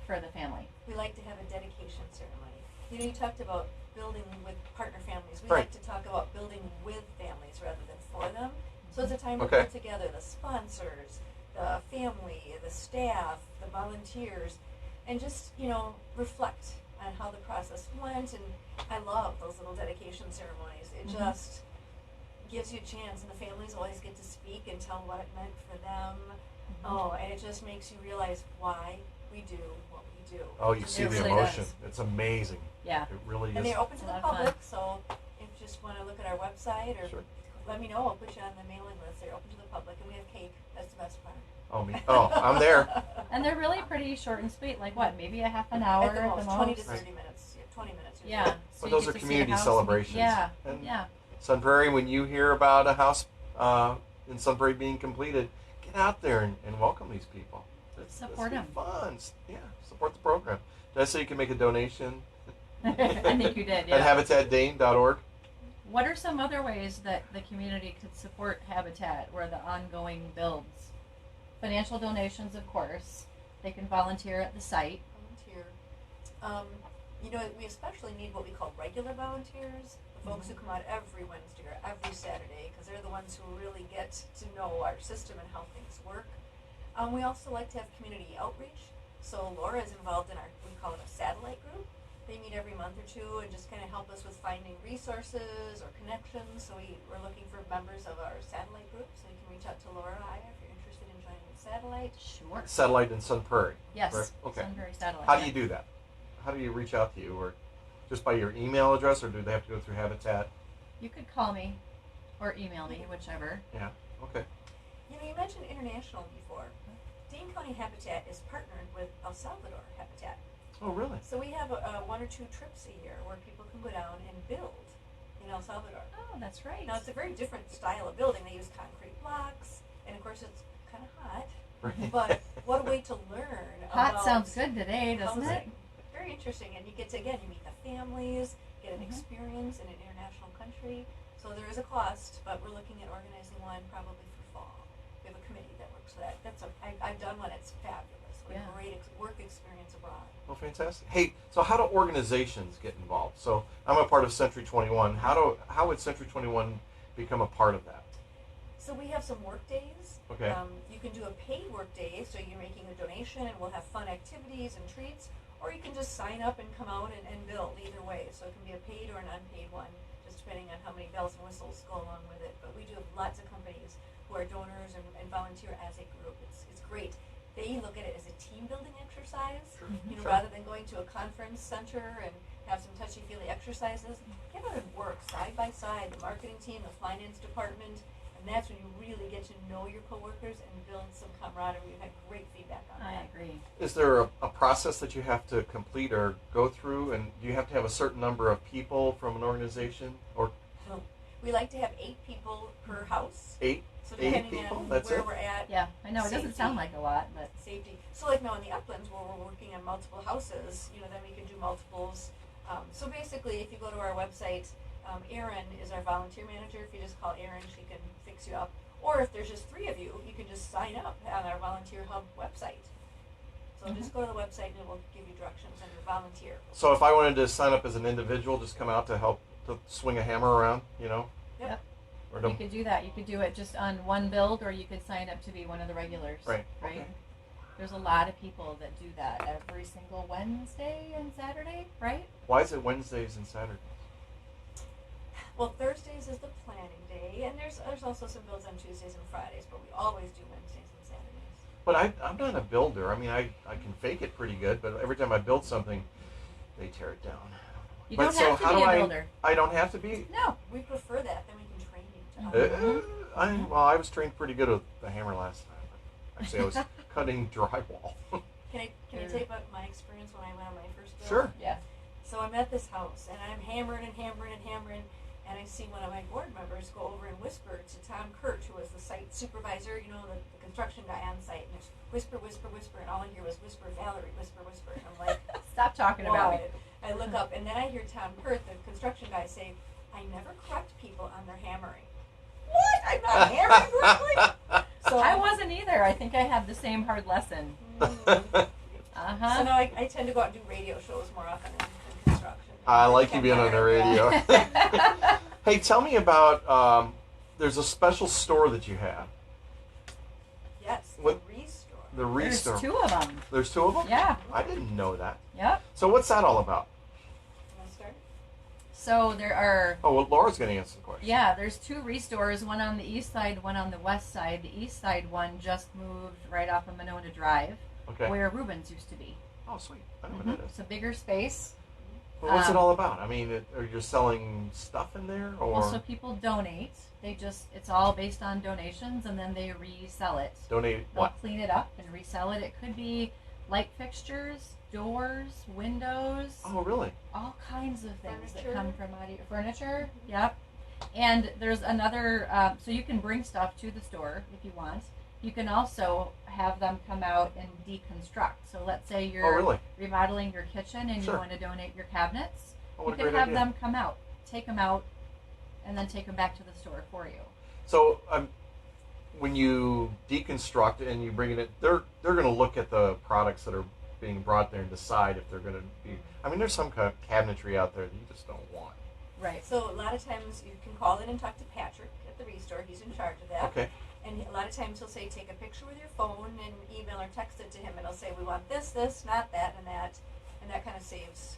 [SPEAKER 2] for the family?
[SPEAKER 5] We like to have a dedication ceremony. You talked about building with partner families. We
[SPEAKER 1] Right.
[SPEAKER 5] like to talk about building with families rather than for them. So it's a time to
[SPEAKER 1] Okay.
[SPEAKER 5] pull together the sponsors, the family, the staff, the volunteers, and just, reflect on how the process went. And I love those little dedication ceremonies. It
[SPEAKER 2] Mhm.
[SPEAKER 5] just gives you a chance, and the families always get to speak and tell what it meant for them. Oh, and it just makes you realize why we do what we do.
[SPEAKER 1] Oh, you
[SPEAKER 5] Just
[SPEAKER 1] see
[SPEAKER 2] It
[SPEAKER 1] the
[SPEAKER 2] really
[SPEAKER 1] emotion.
[SPEAKER 2] does.
[SPEAKER 1] It's amazing.
[SPEAKER 2] Yeah.
[SPEAKER 1] It really
[SPEAKER 5] and
[SPEAKER 1] is.
[SPEAKER 5] they're open to
[SPEAKER 2] It's a
[SPEAKER 5] the
[SPEAKER 2] lot of fun.
[SPEAKER 5] public, so if you just want to look at our website or
[SPEAKER 1] Sure.
[SPEAKER 5] let me know, I'll put you on the mailing list. They're open to the public, and we have cake. That's the best part.
[SPEAKER 1] Oh, me. Oh, I'm there.
[SPEAKER 2] And they're really pretty short and sweet. Like what? Maybe a half an hour
[SPEAKER 5] At the most, 20 to
[SPEAKER 1] Right.
[SPEAKER 5] 30 minutes. Yeah, 20 minutes. usually.
[SPEAKER 2] Yeah. So
[SPEAKER 1] But
[SPEAKER 2] you
[SPEAKER 1] those
[SPEAKER 2] get
[SPEAKER 1] are
[SPEAKER 2] to see the
[SPEAKER 1] community
[SPEAKER 2] house and-
[SPEAKER 1] celebrations.
[SPEAKER 2] Yeah.
[SPEAKER 1] And
[SPEAKER 2] Yeah.
[SPEAKER 1] Sun Prairie, when you hear about a house in Sun Prairie being completed, get out there and welcome these people.
[SPEAKER 2] Support
[SPEAKER 1] It's
[SPEAKER 2] 'em.
[SPEAKER 1] fun. Yeah, support the program. Did I say you can make a donation?
[SPEAKER 2] I think you did.
[SPEAKER 1] At
[SPEAKER 2] Yeah.
[SPEAKER 1] habitatdane.org.
[SPEAKER 2] What are some other ways that the community could support Habitat or the ongoing builds? financial donations, of course. They can volunteer at the site.
[SPEAKER 5] Volunteer. You know, we especially need what we call regular volunteers, the folks who come out every Wednesday or every Saturday, because they're the ones who really get to know our system and how things work. We also like to have community outreach. So Laura is involved in we call it a satellite group. They meet every month or two and just kind of help us with finding resources or connections. So we're looking for members of our satellite group. So you can reach out to Laura if you're interested in joining the satellite.
[SPEAKER 2] Sure.
[SPEAKER 1] Satellite in Sun Prairie.
[SPEAKER 2] Yes.
[SPEAKER 1] Right? Okay.
[SPEAKER 2] Sunbury Satellite.
[SPEAKER 1] How do you do that? How do you reach out to you, or just by your email address, or do they have to go through Habitat?
[SPEAKER 2] You could call me or email me, whichever.
[SPEAKER 1] Yeah. Okay.
[SPEAKER 5] You know, you mentioned international before. Dane County Habitat is partnered with El Salvador Habitat.
[SPEAKER 1] Oh, really?
[SPEAKER 5] So we have one or two trips a year where people can go down and build in El Salvador.
[SPEAKER 2] Oh, that's right.
[SPEAKER 5] Now, it's a very different style of building. They use concrete blocks, and of course it's kind of hot.
[SPEAKER 1] Right.
[SPEAKER 5] But what a way to learn
[SPEAKER 2] Hot
[SPEAKER 5] about
[SPEAKER 2] sounds good today, doesn't it?
[SPEAKER 5] housing. Very interesting, and you get to, again, you meet the families, get an experience in an international country. So there is a cost, but we're looking at organizing one probably for fall. We have a committee that works for that. I've done one. It's fabulous. What
[SPEAKER 2] Yeah.
[SPEAKER 5] a great work experience abroad.
[SPEAKER 1] Oh, fantastic. Hey, so how do organizations get involved? So I'm a part of Century 21. How would Century 21 become a part of that?
[SPEAKER 5] So we have some work days.
[SPEAKER 1] Okay.
[SPEAKER 5] You can do a paid work day, so you're making a donation, and we'll have fun activities and treats. Or you can just sign up and come out and build, either way. So it can be a paid or an unpaid one, just depending on how many bells and whistles go along with it. But we do have lots of companies who are donors and volunteer as a group. It's great. They look at it as a team building exercise. You know,
[SPEAKER 1] Sure.
[SPEAKER 5] rather than going to a conference center and have some touchy-feely exercises, get out and work side by side, the marketing team, the finance department, and that's when you really get to know your coworkers and build some camaraderie. We've had great feedback on
[SPEAKER 2] I
[SPEAKER 5] that.
[SPEAKER 2] agree.
[SPEAKER 1] Is there a process that you have to complete or go through, and do you have to have a certain number of people from an organization, or
[SPEAKER 5] We like to have 8 people per house.
[SPEAKER 1] 8?
[SPEAKER 5] So
[SPEAKER 1] 8
[SPEAKER 5] depending
[SPEAKER 1] people?
[SPEAKER 5] on
[SPEAKER 1] That's
[SPEAKER 5] where
[SPEAKER 1] it?
[SPEAKER 5] we're at,
[SPEAKER 2] Yeah, I know. It doesn't sound like a lot, but
[SPEAKER 5] safety. So like now in the uplands where we're working on multiple houses, you know, then we can do multiples. So basically, if you go to our website, Erin is our volunteer manager. If you just call Erin, she can fix you up. Or if there's just 3 of you, you can just sign up on our Volunteer Hub website. So just go to the website and it will give you directions on your volunteer.
[SPEAKER 1] So if I wanted to sign up as an individual, just come out to help to swing a hammer around, you know?
[SPEAKER 5] Yep.
[SPEAKER 1] Or
[SPEAKER 2] you
[SPEAKER 1] don't,
[SPEAKER 2] could do that. You could do it just on one build, or you could sign up to be one of the regulars.
[SPEAKER 1] Right,
[SPEAKER 2] Right.
[SPEAKER 1] okay.
[SPEAKER 2] There's a lot of people that do that every single Wednesday and Saturday, right?
[SPEAKER 1] why is it Wednesdays and Saturdays?
[SPEAKER 5] Well, Thursdays is the planning day, and there's also some builds on Tuesdays and Fridays, but we always do Wednesdays and Saturdays.
[SPEAKER 1] But I'm not a builder. I mean, I can fake it pretty good, but every time I build something, they tear it down.
[SPEAKER 2] You
[SPEAKER 1] But
[SPEAKER 2] don't
[SPEAKER 1] so
[SPEAKER 2] have to
[SPEAKER 1] how
[SPEAKER 2] be
[SPEAKER 1] do
[SPEAKER 2] a
[SPEAKER 1] I-
[SPEAKER 2] builder.
[SPEAKER 1] I don't have to be.
[SPEAKER 2] No.
[SPEAKER 5] We prefer that, then we can train you to
[SPEAKER 1] Well, I was trained pretty good with the hammer last time. But actually, I was cutting drywall.
[SPEAKER 5] Can I tell you about my experience when I went on my first build?
[SPEAKER 1] Sure.
[SPEAKER 2] Yeah.
[SPEAKER 5] So I'm at this house, and I'm hammering and hammering and hammering, and I see one of my board members go over and whisper to Tom Kurt, who was the site supervisor, you know, the construction guy on site, and there's whisper, whisper, whisper, and all I hear was whisper, Valerie, whisper, whisper, and I'm like,
[SPEAKER 2] Stop talking about me.
[SPEAKER 5] what? I look up, and then I hear Tom Kurt, the construction guy, say, I never correct people on their hammering. What? I'm not hammering correctly? So
[SPEAKER 2] I wasn't either. I think I had the same hard lesson. Uh-huh.
[SPEAKER 5] So now I tend to go out and do radio shows more often than construction.
[SPEAKER 1] I like you being on the radio. Hey, tell me about, there's a special store that you have.
[SPEAKER 5] Yes, the
[SPEAKER 1] What-
[SPEAKER 5] Restore.
[SPEAKER 1] The
[SPEAKER 2] There's
[SPEAKER 1] Restore.
[SPEAKER 2] 2 of them.
[SPEAKER 1] There's 2 of them?
[SPEAKER 2] Yeah.
[SPEAKER 1] I didn't know that.
[SPEAKER 2] Yep.
[SPEAKER 1] So what's that all about?
[SPEAKER 5] You want to start?
[SPEAKER 2] So there are,
[SPEAKER 1] Oh, well, Laura's going to answer the question.
[SPEAKER 2] yeah, there's 2 restores, one on the east side, one on the west side. The east side one just moved right off of Monona Drive,
[SPEAKER 1] Okay.
[SPEAKER 2] where Rubens used to be.
[SPEAKER 1] Oh, sweet. I know what that is.
[SPEAKER 2] It's a bigger space.
[SPEAKER 1] Well, what's it
[SPEAKER 2] Um,
[SPEAKER 1] all about? I mean, are you selling stuff in there, or
[SPEAKER 2] Well, so people donate. It's all based on donations, and then they resell it.
[SPEAKER 1] donate
[SPEAKER 2] They'll
[SPEAKER 1] what?
[SPEAKER 2] clean it up and resell it. It could be light fixtures, doors, windows,
[SPEAKER 1] Oh, really?
[SPEAKER 2] all kinds of things
[SPEAKER 5] Furniture.
[SPEAKER 2] that come from out of your furniture. Yep. And there's another, so you can bring stuff to the store if you want. You can also have them come out and deconstruct. So let's say
[SPEAKER 1] Oh,
[SPEAKER 2] you're
[SPEAKER 1] really?
[SPEAKER 2] remodeling your kitchen and
[SPEAKER 1] Sure.
[SPEAKER 2] you want to donate your cabinets.
[SPEAKER 1] Oh,
[SPEAKER 2] You
[SPEAKER 1] what a
[SPEAKER 2] can
[SPEAKER 1] great
[SPEAKER 2] have
[SPEAKER 1] idea.
[SPEAKER 2] them come out, take them out, and then take them back to the store for you.
[SPEAKER 1] So when you deconstruct and you bring it in, they're going to look at the products that are being brought there and decide if they're going to be. I mean, there's some kind of cabinetry out there that you just don't want.
[SPEAKER 2] Right.
[SPEAKER 5] So a lot of times you can call in and talk to Patrick at the Restore. He's in charge of that.
[SPEAKER 1] Okay.
[SPEAKER 5] And a lot of times he'll say, take a picture with your phone and email or text it to him, and he'll say, we want this, not that, and that. And that kind of saves,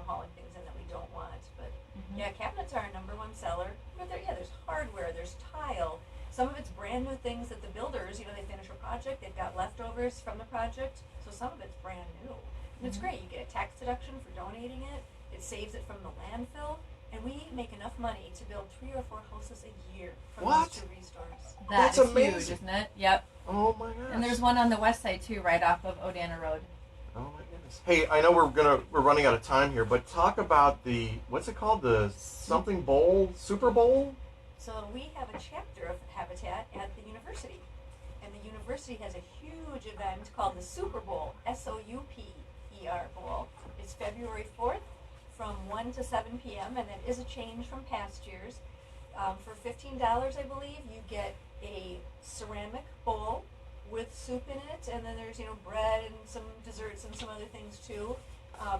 [SPEAKER 5] hauling things in that we don't want. But yeah, cabinets are our #1 seller. But there's hardware, there's tile. Some of it's brand new things that the builders, they finish a project, they've got leftovers from the project, so some of it's brand new. And it's great. You get a tax deduction for donating it. It saves it from the landfill. And we make enough money to build 3 or 4 houses a year from
[SPEAKER 1] What?
[SPEAKER 5] those 2 restores.
[SPEAKER 1] That's
[SPEAKER 2] That is
[SPEAKER 1] amazing.
[SPEAKER 2] huge, isn't it? Yep.
[SPEAKER 1] Oh my gosh.
[SPEAKER 2] And there's one on the west side too, right off of Odana Road.
[SPEAKER 1] Oh my goodness. Hey, I know we're running out of time here, but talk about the what's it called? The something bowl, Super Bowl?
[SPEAKER 5] So we have a chapter of Habitat at the university. And the university has a huge event called the Super Bowl, SOUPER Bowl. It's February 4th from 1 to 7 p.m. and it is a change from past years. For $15, I believe, you get a ceramic bowl with soup in it, and then there's bread and some desserts and some other things too.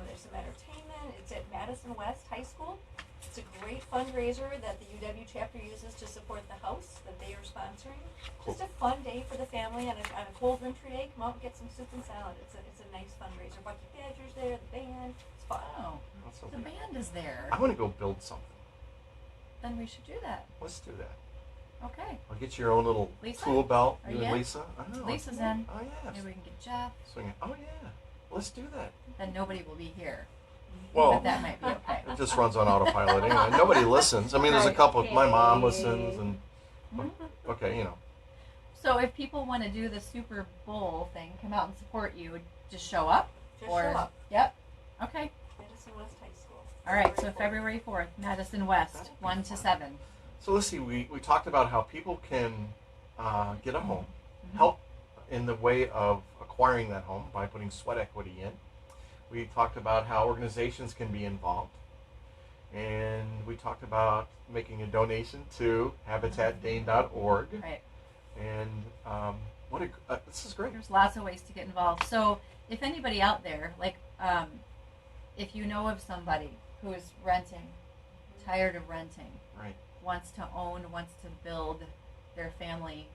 [SPEAKER 5] There's some entertainment. It's at Madison West High School. It's a great fundraiser that the UW chapter uses to support the house that they are sponsoring.
[SPEAKER 1] Cool.
[SPEAKER 5] Just a fun day for the family on a cold wintry day. Come out and get some soup and salad. It's a nice fundraiser. Bucky Badger's there, the band. It's fun.
[SPEAKER 2] Oh,
[SPEAKER 1] That's so
[SPEAKER 2] the
[SPEAKER 1] good.
[SPEAKER 2] band is there.
[SPEAKER 1] I want to go build something.
[SPEAKER 2] Then we should do that.
[SPEAKER 1] Let's do that.
[SPEAKER 2] Okay.
[SPEAKER 1] I'll get you your own little
[SPEAKER 2] Lisa?
[SPEAKER 1] tool belt.
[SPEAKER 2] Are
[SPEAKER 1] You
[SPEAKER 2] you
[SPEAKER 1] and
[SPEAKER 2] in?
[SPEAKER 1] Lisa. I know.
[SPEAKER 2] Lisa's in.
[SPEAKER 1] Oh yeah.
[SPEAKER 2] Maybe we can get Jeff.
[SPEAKER 1] Swing it. Oh yeah. Let's do that.
[SPEAKER 2] Then nobody will be here.
[SPEAKER 1] Well,
[SPEAKER 2] But that might be okay.
[SPEAKER 1] it just runs on autopilot anyway. Nobody listens. I mean, there's a couple. My mom listens, and okay,
[SPEAKER 2] So if people want to do the Super Bowl thing, come out and support you, just show up?
[SPEAKER 5] Just
[SPEAKER 2] or,
[SPEAKER 5] show up.
[SPEAKER 2] Yep. Okay.
[SPEAKER 5] Madison West High School.
[SPEAKER 2] All right, so February 4th, Madison West, 1 to 7.
[SPEAKER 1] So let's see. We talked about how people can get a home, help in the way of acquiring that home by putting sweat equity in. We talked about how organizations can be involved, and we talked about making a donation to habitatdane.org.
[SPEAKER 2] Right.
[SPEAKER 1] And this is great.
[SPEAKER 2] There's lots of ways to get involved. So if anybody out there, like if you know of somebody who is renting, tired of renting,
[SPEAKER 1] Right.
[SPEAKER 2] wants to own, wants to build their family,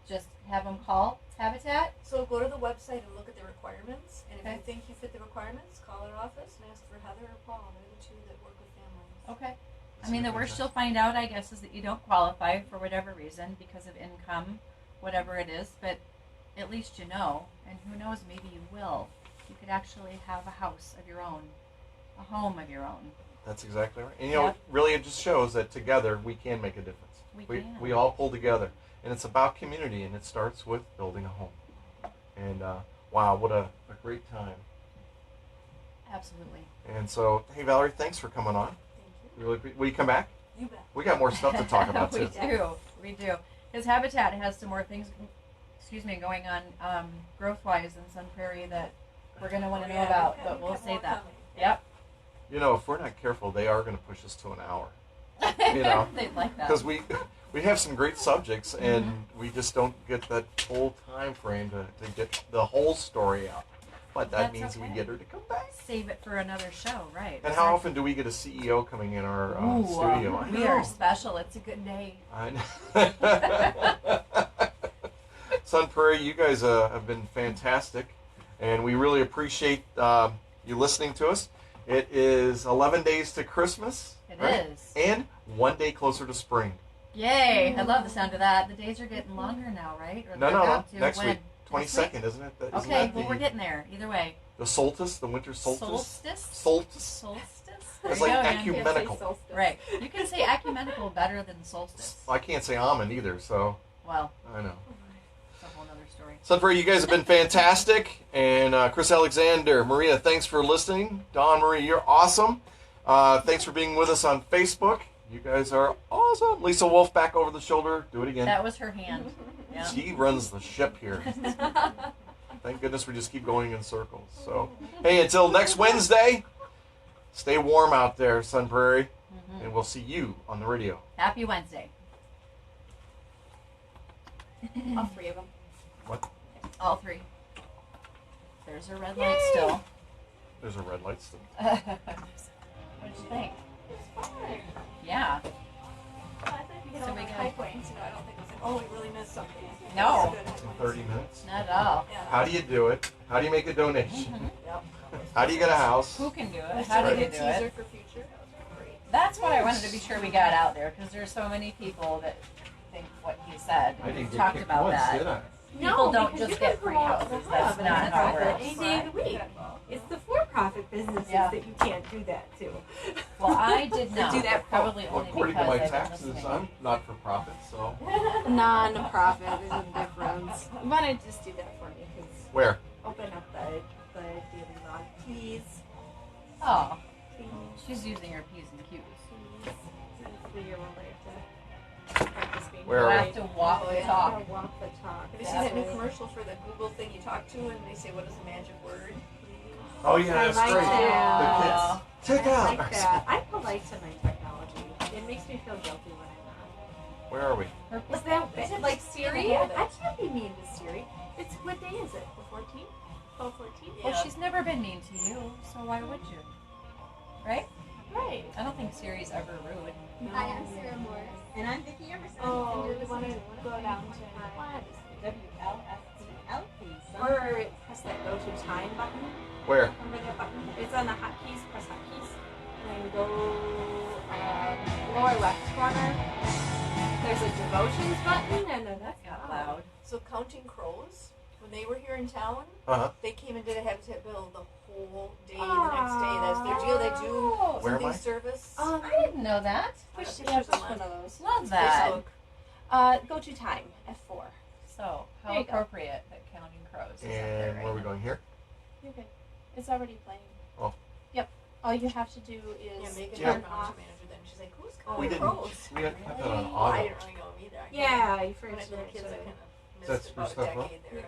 [SPEAKER 2] just have them call Habitat.
[SPEAKER 5] So go to the website and look at the requirements, and if
[SPEAKER 2] Okay.
[SPEAKER 5] you think you fit the requirements, call our office and ask for Heather or Paul. They're the 2 that work with families.
[SPEAKER 2] Okay.
[SPEAKER 1] That's
[SPEAKER 2] I mean, the
[SPEAKER 1] okay.
[SPEAKER 2] worst you'll find out, I guess, is that you don't qualify for whatever reason because of income, whatever it is, but at least you know, and who knows, maybe you will. You could actually have a house of your own, a home of your own.
[SPEAKER 1] That's exactly right. And
[SPEAKER 2] Yeah.
[SPEAKER 1] really, it just shows that together we can make a difference.
[SPEAKER 2] We can.
[SPEAKER 1] We all pull together, and it's about community, and it starts with building a home. And wow, what a great time!
[SPEAKER 2] Absolutely.
[SPEAKER 1] And so, hey Valerie, thanks for coming on.
[SPEAKER 5] Thank you.
[SPEAKER 1] Will you come back?
[SPEAKER 5] You bet.
[SPEAKER 1] We got more stuff to talk about
[SPEAKER 2] we
[SPEAKER 1] too.
[SPEAKER 2] do. Because Habitat has some more things, going on growth-wise in Sun Prairie that we're going to want to know
[SPEAKER 5] Yeah,
[SPEAKER 2] about,
[SPEAKER 5] we've
[SPEAKER 2] but
[SPEAKER 5] got
[SPEAKER 2] we'll
[SPEAKER 5] more
[SPEAKER 2] save that.
[SPEAKER 5] coming.
[SPEAKER 2] Yep.
[SPEAKER 1] If we're not careful, they are going to push us to an hour.
[SPEAKER 2] They'd like that.
[SPEAKER 1] Because we have some great subjects, and we just don't get that full time frame to get the whole story out. But that
[SPEAKER 2] That's
[SPEAKER 1] means we
[SPEAKER 2] okay.
[SPEAKER 1] get her to come back.
[SPEAKER 2] Save it for another show, right?
[SPEAKER 1] And how often do we get a CEO coming in our studio? I
[SPEAKER 2] We
[SPEAKER 1] know.
[SPEAKER 2] are special. It's a good day.
[SPEAKER 1] I know. Sun Prairie, you guys have been fantastic, and we really appreciate you listening to us. It is 11 days to Christmas.
[SPEAKER 2] It
[SPEAKER 1] right?
[SPEAKER 2] is.
[SPEAKER 1] And 1 day closer to spring.
[SPEAKER 2] Yay! I love the sound of that. The days are getting longer now, right? Or
[SPEAKER 1] No,
[SPEAKER 2] they're
[SPEAKER 1] no.
[SPEAKER 2] about to.
[SPEAKER 1] Next
[SPEAKER 2] When?
[SPEAKER 1] week, 22nd, isn't it? Isn't
[SPEAKER 2] Okay,
[SPEAKER 1] that
[SPEAKER 2] well, we're getting there. Either way.
[SPEAKER 1] the solstice, the winter solstice?
[SPEAKER 2] Solstice?
[SPEAKER 1] Solstice.
[SPEAKER 2] Solstice?
[SPEAKER 1] It's
[SPEAKER 2] There you
[SPEAKER 1] like
[SPEAKER 2] go, Ann.
[SPEAKER 1] ecumenical.
[SPEAKER 2] Right. You can say ecumenical better than solstice.
[SPEAKER 1] I can't say almond either, so
[SPEAKER 2] Well,
[SPEAKER 1] I know.
[SPEAKER 2] it's a whole other story.
[SPEAKER 1] Sun Prairie, you guys have been fantastic. And Chris Alexander, Maria, thanks for listening. Dawn, Marie, you're awesome. Thanks for being with us on Facebook. You guys are awesome. Lisa Wolf, back over the shoulder. Do it again.
[SPEAKER 2] That was her hand. Yeah.
[SPEAKER 1] She runs the ship here. Thank goodness we just keep going in circles. So, hey, until next Wednesday, stay warm out there, Sun Prairie. And we'll see you on the radio.
[SPEAKER 2] Happy Wednesday.
[SPEAKER 3] All three of them.
[SPEAKER 1] What?
[SPEAKER 2] All three. There's a red light still.
[SPEAKER 1] There's a red light still.
[SPEAKER 2] What did you think?
[SPEAKER 5] It's fine.
[SPEAKER 2] Yeah.
[SPEAKER 5] I think we get
[SPEAKER 2] So
[SPEAKER 5] all
[SPEAKER 2] we
[SPEAKER 5] the
[SPEAKER 2] got-
[SPEAKER 5] high points, I don't think it's like, oh, we really missed something.
[SPEAKER 2] No.
[SPEAKER 5] It's good.
[SPEAKER 1] In 30 minutes.
[SPEAKER 2] Not at all.
[SPEAKER 5] Yeah.
[SPEAKER 1] How do you do it? How do you make a donation?
[SPEAKER 2] Mhm.
[SPEAKER 5] Yep.
[SPEAKER 1] How do you get a house?
[SPEAKER 2] Who can do it?
[SPEAKER 5] Let's
[SPEAKER 2] How do
[SPEAKER 5] do
[SPEAKER 2] you
[SPEAKER 5] a
[SPEAKER 2] do
[SPEAKER 5] teaser
[SPEAKER 2] it?
[SPEAKER 5] for future. That was great.
[SPEAKER 2] That's what I wanted to be sure we got out there because there's so many people that think what he said.
[SPEAKER 1] I didn't
[SPEAKER 2] We
[SPEAKER 1] get
[SPEAKER 2] talked
[SPEAKER 1] kicked
[SPEAKER 2] about
[SPEAKER 1] once,
[SPEAKER 2] that.
[SPEAKER 1] did I?
[SPEAKER 2] People don't
[SPEAKER 3] because
[SPEAKER 2] just
[SPEAKER 3] you
[SPEAKER 2] get
[SPEAKER 3] can
[SPEAKER 2] free
[SPEAKER 3] promote the
[SPEAKER 2] houses. That's
[SPEAKER 3] hub,
[SPEAKER 2] not
[SPEAKER 3] and
[SPEAKER 2] how it
[SPEAKER 3] nonprofit
[SPEAKER 2] works.
[SPEAKER 3] any day of the week. It's the for-profit businesses
[SPEAKER 2] Yeah.
[SPEAKER 3] that you can't do that to.
[SPEAKER 2] Well, I did not.
[SPEAKER 3] Do that
[SPEAKER 2] Probably
[SPEAKER 1] Well,
[SPEAKER 2] only
[SPEAKER 1] according to
[SPEAKER 2] because
[SPEAKER 1] my
[SPEAKER 2] I've been
[SPEAKER 1] taxes,
[SPEAKER 2] listening.
[SPEAKER 1] I'm not for profit, so.
[SPEAKER 3] Non-profit, there's a difference. You want to just do that for me, because
[SPEAKER 1] Where?
[SPEAKER 3] open up the daily log. Please,
[SPEAKER 2] Oh,
[SPEAKER 3] please,
[SPEAKER 2] she's using her P's and Q's.
[SPEAKER 3] please. It's the year where I have to practice being
[SPEAKER 1] Where
[SPEAKER 2] You
[SPEAKER 1] are
[SPEAKER 2] have
[SPEAKER 3] right.
[SPEAKER 2] to walk
[SPEAKER 5] Oh,
[SPEAKER 2] the
[SPEAKER 5] yeah.
[SPEAKER 2] talk.
[SPEAKER 3] Gotta walk the talk.
[SPEAKER 5] Have you seen that new commercial for the Google thing you talk to and they say, what is the magic word?
[SPEAKER 1] Oh yeah,
[SPEAKER 3] I
[SPEAKER 1] that's
[SPEAKER 3] like
[SPEAKER 1] great.
[SPEAKER 3] that.
[SPEAKER 1] The kids. Check
[SPEAKER 3] I
[SPEAKER 1] out.
[SPEAKER 3] like that. I'm polite to my technology. It makes me feel guilty when I'm not.
[SPEAKER 1] Where are we?
[SPEAKER 3] Is that bad? Like Siri?
[SPEAKER 5] Yeah.
[SPEAKER 3] I can't be mean to Siri. It's what day is it? The 14th? 12/14?
[SPEAKER 2] Well,
[SPEAKER 5] Yeah.
[SPEAKER 2] she's never been mean to you, so why would you? Right?
[SPEAKER 3] Right.
[SPEAKER 2] I don't think Siri's ever rude.
[SPEAKER 6] Hi, I'm Sarah Morris.
[SPEAKER 7] And I'm Vicki Emerson.
[SPEAKER 3] Oh,
[SPEAKER 7] and you're
[SPEAKER 3] you want to
[SPEAKER 7] listening
[SPEAKER 3] go down to
[SPEAKER 7] WLSTLP.
[SPEAKER 3] or press that go to time button.
[SPEAKER 1] Where?
[SPEAKER 3] Remember that button? It's on the hotkeys. Press hotkeys. And then go lower left corner. There's a devotions button and then
[SPEAKER 2] That got loud.
[SPEAKER 5] So Counting Crows, when they were here in town,
[SPEAKER 1] Uh-huh.
[SPEAKER 5] they came and did a Habitat Bill the whole day, the next day. That's their deal. They do
[SPEAKER 1] Where am
[SPEAKER 5] something
[SPEAKER 1] I?
[SPEAKER 5] service.
[SPEAKER 2] I didn't know that.
[SPEAKER 3] push
[SPEAKER 5] Pictures
[SPEAKER 3] one
[SPEAKER 5] online.
[SPEAKER 3] of those.
[SPEAKER 2] Love that.
[SPEAKER 5] Facebook.
[SPEAKER 3] Go to time F4.
[SPEAKER 2] So, how
[SPEAKER 3] There you go.
[SPEAKER 2] appropriate that Counting Crows is up there
[SPEAKER 1] And
[SPEAKER 2] right
[SPEAKER 1] where are we
[SPEAKER 2] now.
[SPEAKER 1] going here?
[SPEAKER 3] You're good. It's already playing.
[SPEAKER 1] Oh.
[SPEAKER 3] Yep. All you have to do
[SPEAKER 5] Yeah,
[SPEAKER 3] is
[SPEAKER 5] Megan,
[SPEAKER 1] Yeah.
[SPEAKER 5] our manager, then she's like, "Who's
[SPEAKER 1] We
[SPEAKER 5] Counting
[SPEAKER 1] didn't.
[SPEAKER 5] Crows?"
[SPEAKER 1] We had kept that on
[SPEAKER 5] I
[SPEAKER 1] auto.
[SPEAKER 5] didn't really know them either.
[SPEAKER 3] Yeah, you
[SPEAKER 5] When
[SPEAKER 3] first
[SPEAKER 5] I was little kids, I kind of
[SPEAKER 1] That's
[SPEAKER 5] missed
[SPEAKER 1] for
[SPEAKER 5] about a
[SPEAKER 1] stuff, huh?
[SPEAKER 5] decade there.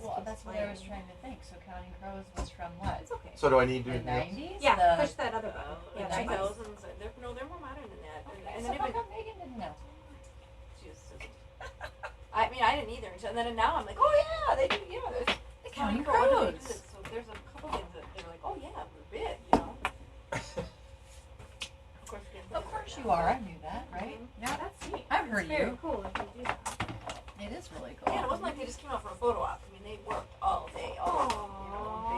[SPEAKER 2] Well, that's what I was trying to think. So, Counting Crows was from what?
[SPEAKER 3] It's okay.
[SPEAKER 1] So do I need to
[SPEAKER 2] The
[SPEAKER 1] do anything else?
[SPEAKER 2] 90s?
[SPEAKER 3] Yeah,
[SPEAKER 2] The,
[SPEAKER 3] push that other button.
[SPEAKER 5] The
[SPEAKER 3] Yeah, that button.
[SPEAKER 5] 2000s. They're more modern than that.
[SPEAKER 2] Okay,
[SPEAKER 5] And
[SPEAKER 2] so
[SPEAKER 5] then
[SPEAKER 2] how
[SPEAKER 5] even,
[SPEAKER 2] come Megan didn't know?
[SPEAKER 5] I mean, I didn't either. And then now I'm like, oh yeah, they do. Yeah, there's
[SPEAKER 2] The Counting
[SPEAKER 5] Crows.
[SPEAKER 2] Crows.
[SPEAKER 5] So there's a couple things that they're like, oh yeah, we're big, you know. Of course, we can't play
[SPEAKER 2] Of course
[SPEAKER 5] that
[SPEAKER 2] you
[SPEAKER 5] now.
[SPEAKER 2] are. I knew that, right?
[SPEAKER 3] Yeah, that's neat.
[SPEAKER 2] I've heard
[SPEAKER 3] It's very
[SPEAKER 2] you.
[SPEAKER 3] cool if you do that.
[SPEAKER 2] It is really cool.
[SPEAKER 5] Yeah, and it wasn't like they just came out for a photo op. I mean, they worked all day, all day.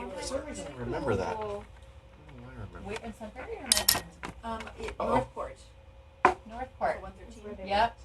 [SPEAKER 5] You know,
[SPEAKER 1] For
[SPEAKER 5] they
[SPEAKER 1] some
[SPEAKER 5] were.
[SPEAKER 1] reason I remember that.
[SPEAKER 3] Cool.
[SPEAKER 1] Oh, I remember.
[SPEAKER 2] Wait, in Sun Prairie or Midland?
[SPEAKER 5] It,
[SPEAKER 1] Uh-oh.
[SPEAKER 5] Northport,
[SPEAKER 2] Northport.
[SPEAKER 5] 113.
[SPEAKER 3] Where they
[SPEAKER 2] Yep.